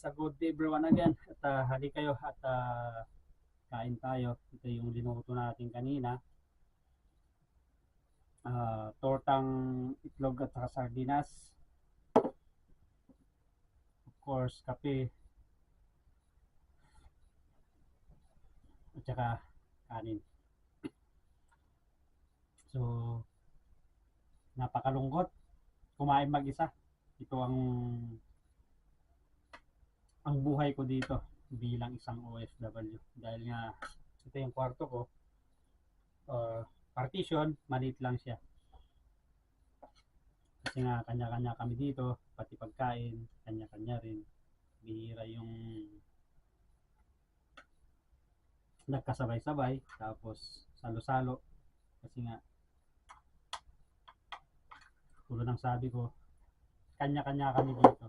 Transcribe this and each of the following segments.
a good day everyone again. At hali kayo at kain tayo. Ito yung linuto natin kanina. Tortang itlog at saka sardinas. Of course, kape. At saka kanin. So, napakalungkot. Kumain mag-isa. Ito ang buhay ko dito bilang isang OFW. Dahil nga, ito yung kwarto ko. Partition, maliit lang siya. Kasi nga, kanya-kanya kami dito, pati pagkain, kanya-kanya rin. Bihira yung nagkasabay-sabay, tapos salo-salo. Kasi nga, tulad ng sabi ko, kanya-kanya kami dito.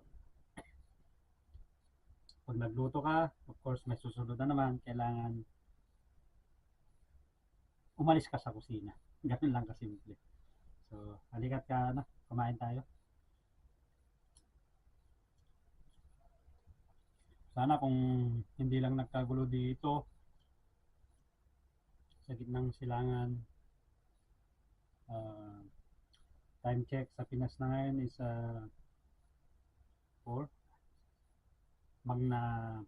Pag nagluto ka, of course, may susunod na naman, kailangan umalis ka sa kusina. Ganun lang kasimple. So, halikat ka na, kumain tayo. Sana kung hindi lang nagkagulo dito sa gitnang silangan. Time check sa Pinas na ngayon is 4. Magna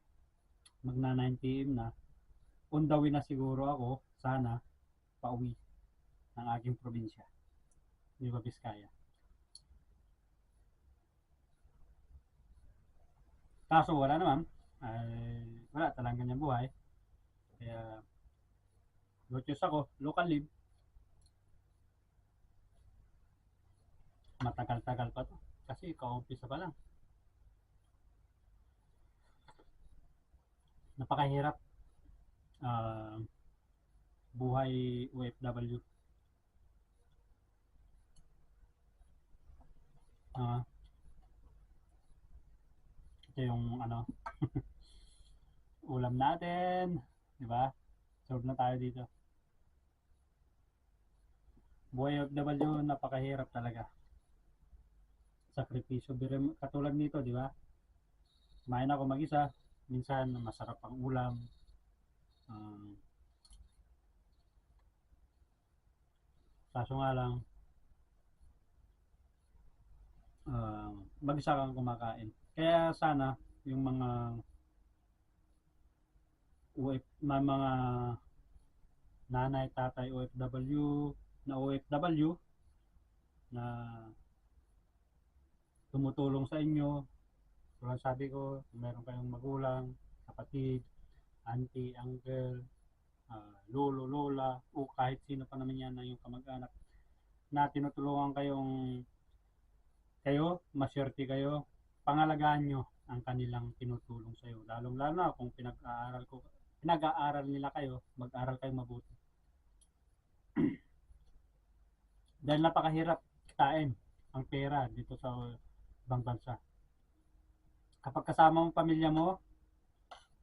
9 PM na. On the way na siguro ako, sana, pauwi ng aking probinsya. Di ba, Biskaya? Kaso wala naman. Wala talagang kanyang buhay. Kaya, lotus ako, local live. Matagal-tagal pa to. Kasi kaumpisa pa lang. Napakahirap buhay OFW. Ito yung ulam natin, di ba? Serve na tayo dito. Buhay OFW, napakahirap talaga. Sakripisyo, katulad nito, di ba? Kumain ako mag-isa, minsan masarap ang ulam. Kaso nga lang, mag-isa kang kumakain. Kaya sana yung mga mga nanay, tatay, OFW na tumutulong sa inyo. Tulad sabi ko, meron kayong magulang, kapatid, auntie, uncle, lolo, lola, o kahit sino pa naman yan na yung kamag-anak na tinutulungan kayo, maswerte kayo, pangalagaan nyo ang kanilang tinutulong sa iyo. Lalong-lalo na kung pinag-aaral nila kayo, mag-aral kayo mabuti. Dahil napakahirap kitain ang pera dito sa ibang bansa. Kapag kasama mo pamilya mo,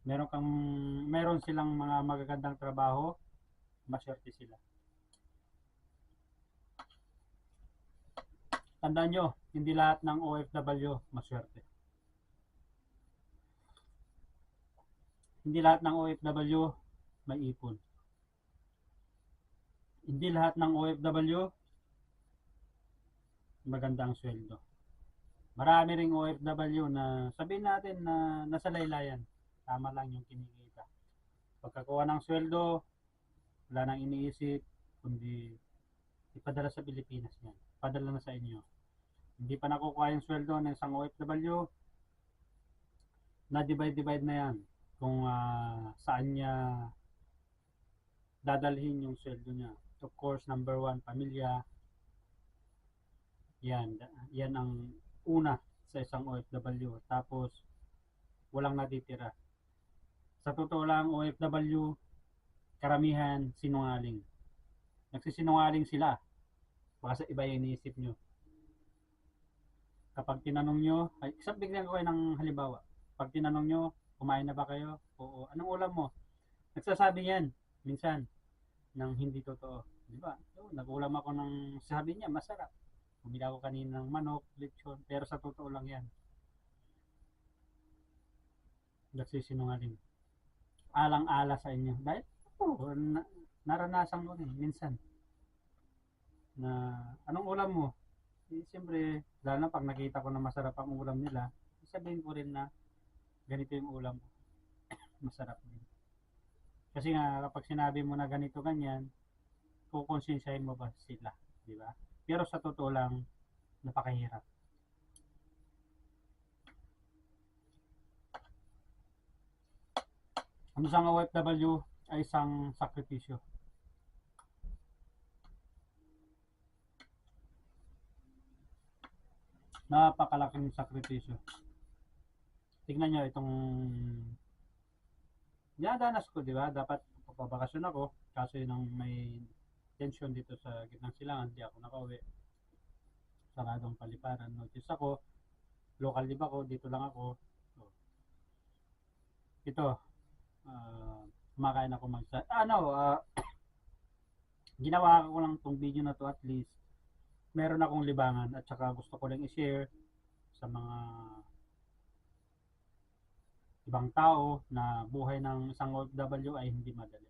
meron silang mga magagandang trabaho, maswerte sila. Tandaan nyo, hindi lahat ng OFW maswerte. Hindi lahat ng OFW may ipon. Hindi lahat ng OFW maganda ang sweldo. Marami ring OFW na sabihin natin na nasa laylayan. Tama lang yung kinikita. Pagkakuha ng sweldo, wala nang iniisip, kundi ipadala sa Pilipinas yan. Padala na sa inyo. Hindi pa nakukuha yung sweldo ng isang OFW, na-divide na yan kung saan niya dadalhin yung sweldo niya. Of course, number 1, pamilya. Yan ang una sa isang OFW. Tapos, walang natitira. Sa totoo lang, OFW, karamihan sinungaling. Nagsisinungaling sila. Baka sa iba yung iniisip nyo. Kapag tinanong nyo, bigyan ko kayo ng halimbawa. Pag tinanong nyo, kumain na ba kayo? Oo. Anong ulam mo? Nagsasabi yan, minsan, ng hindi totoo. Di ba? Nag-ulam ako ng sabi niya, masarap. Bumili ako kanina ng manok, lechon, pero sa totoo lang yan. nagsisinungaling. Alang-ala sa inyo. Dahil naranasan ko rin minsan na anong ulam mo? Siyempre, lalo na pag nakita ko na masarap ang ulam nila, sabihin ko rin na ganito yung ulam mo. Masarap din. Kasi nga, kapag sinabi mo na ganito ganyan, kukonsensyahin mo ba sila? Di ba? Pero sa totoo lang, napakahirap. Ang isang OFW ay isang sakripisyo. Napakalaking sakripisyo. Tingnan nyo itong dinadanas ko, di ba? Dapat papabakasyon ako. Kaso yun may tension dito sa gitnang silangan. Di ako nakauwi. Saradong paliparan. Notice ako. Local live ako. Dito lang ako. So, ito. Kumakain ako ginawa ko lang tong video na to at least meron akong libangan at saka gusto ko lang i-share sa mga ibang tao na buhay ng isang OFW ay hindi madali.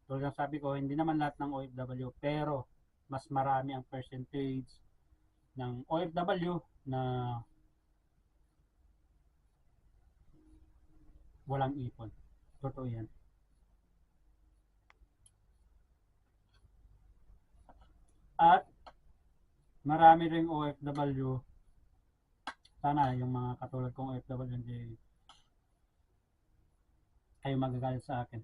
Tulad ng sabi ko, hindi naman lahat ng OFW, pero mas marami ang percentage ng OFW na walang ipon. Totoo yan. At marami ring OFW, sana yung mga katulad kong OFW hindi kayo magagalit sa akin.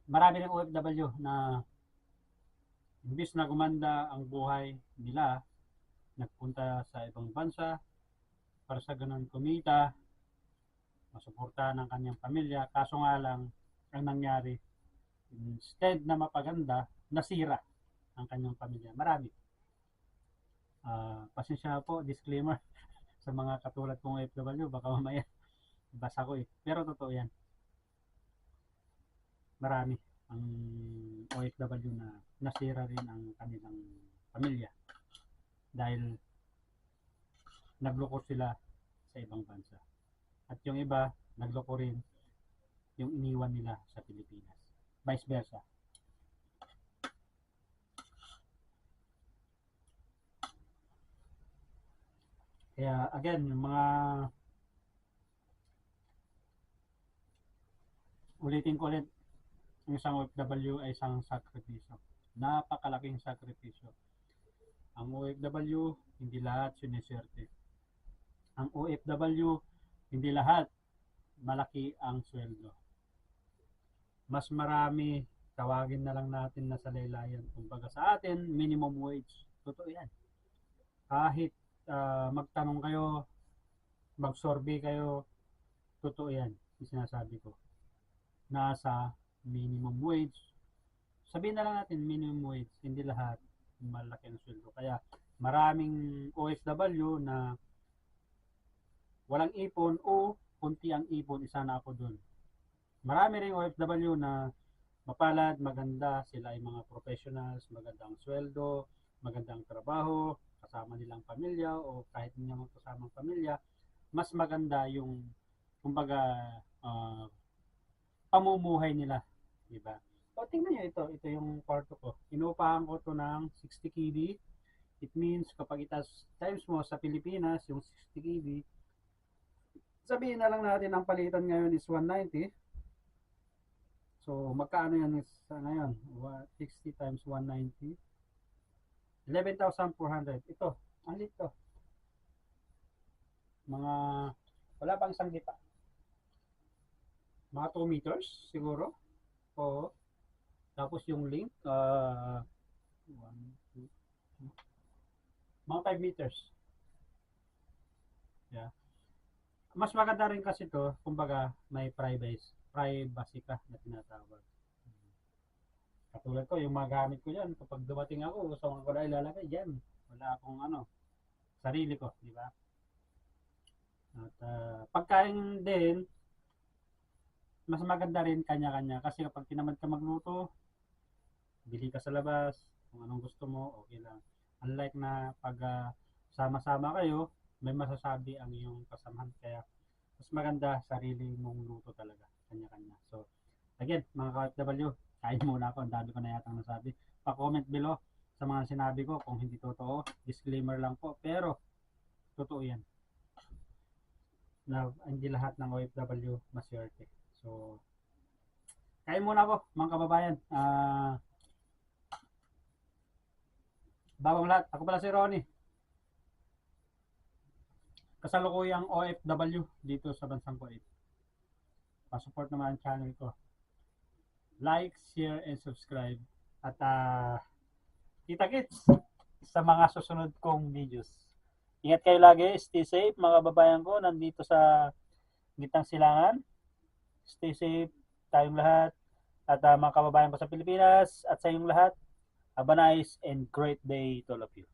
Marami ring OFW na imbis na gumanda ang buhay nila, nagpunta sa ibang bansa para sa ganun kumita, masuportahan ng kanyang pamilya. Kaso nga lang, ang nangyari, instead na mapaganda, nasira ang kanyang pamilya. Marami. Pasensya po, disclaimer sa mga katulad kong OFW, baka mamaya basa ko eh. Pero totoo yan. Marami ang OFW na nasira rin ang kanilang pamilya dahil nagloko sila sa ibang bansa. At yung iba, nagloko rin yung iniwan nila sa Pilipinas. Vice versa. Kaya again, yung mga ulitin ko ulit, yung isang OFW ay isang sakripisyo. Napakalaking sakripisyo. Ang OFW, hindi lahat siniswerte. Ang OFW, hindi lahat malaki ang sweldo. Mas marami, tawagin na lang natin na salaylayan. Kumbaga sa atin, minimum wage. Totoo yan. Kahit magtanong kayo, mag-survey kayo, totoo yan. Yung sinasabi ko. Nasa minimum wage. Sabihin na lang natin minimum wage. Hindi lahat malaki ang sweldo. Kaya maraming OFW na walang ipon o kunti ang ipon, isa na ako dun. Marami ring OFW na mapalad, maganda, sila ay mga professionals, magandang sweldo, magandang trabaho, kasama nilang pamilya o kahit hindi naman kasama ang pamilya, mas maganda yung kumbaga pamumuhay nila, di ba? O tingnan nyo ito yung kwarto ko. Inupahan ko to ng 60 kb. It means kapag times mo sa Pilipinas, yung 60 kb, sabihin na lang natin ang palitan ngayon is 190. So, magkano yan sa ngayon? 60 times 190. 11,400. Ito, ang lito. Mga, wala pang isang lipa. Mga 2 meters, siguro. Oo. Tapos yung link, 1, 2, mga 5 meters. Yeah. Mas maganda rin kasi to, kumbaga, may privacy ka na tinatawag. Katulad ko, yung mga gamit ko dyan, kapag dumating ako, gusto ko na ilalagay dyan. Wala akong sarili ko, di ba? At pagkain din, mas maganda rin kanya-kanya. Kasi kapag tinamad ka magluto, bili ka sa labas, kung anong gusto mo, okay lang. Unlike na pag sama-sama kayo, may masasabi ang iyong kasamahan. Kaya mas maganda sarili mong luto talaga, kanya-kanya. So, again, mga ka-OFW, kain muna ako. Ang dami ko na yatang nasabi. Pa-comment below sa mga sinabi ko kung hindi totoo. Disclaimer lang po. Pero, totoo yan. Na hindi lahat ng OFW maswerte. So, kain muna ako, mga kababayan. Bagong lahat, ako pala si Ronnie. Kasalukuyang OFW dito sa bansang Kuwait. Pa-support naman ang channel ko. Like, share, and subscribe. At kita-kits sa mga susunod kong videos. Ingat kayo lagi, stay safe mga kababayan ko nandito sa gitnang silangan. Stay safe tayong lahat. At mga kababayan ko sa Pilipinas at sa inyong lahat, have a nice and great day to all of you.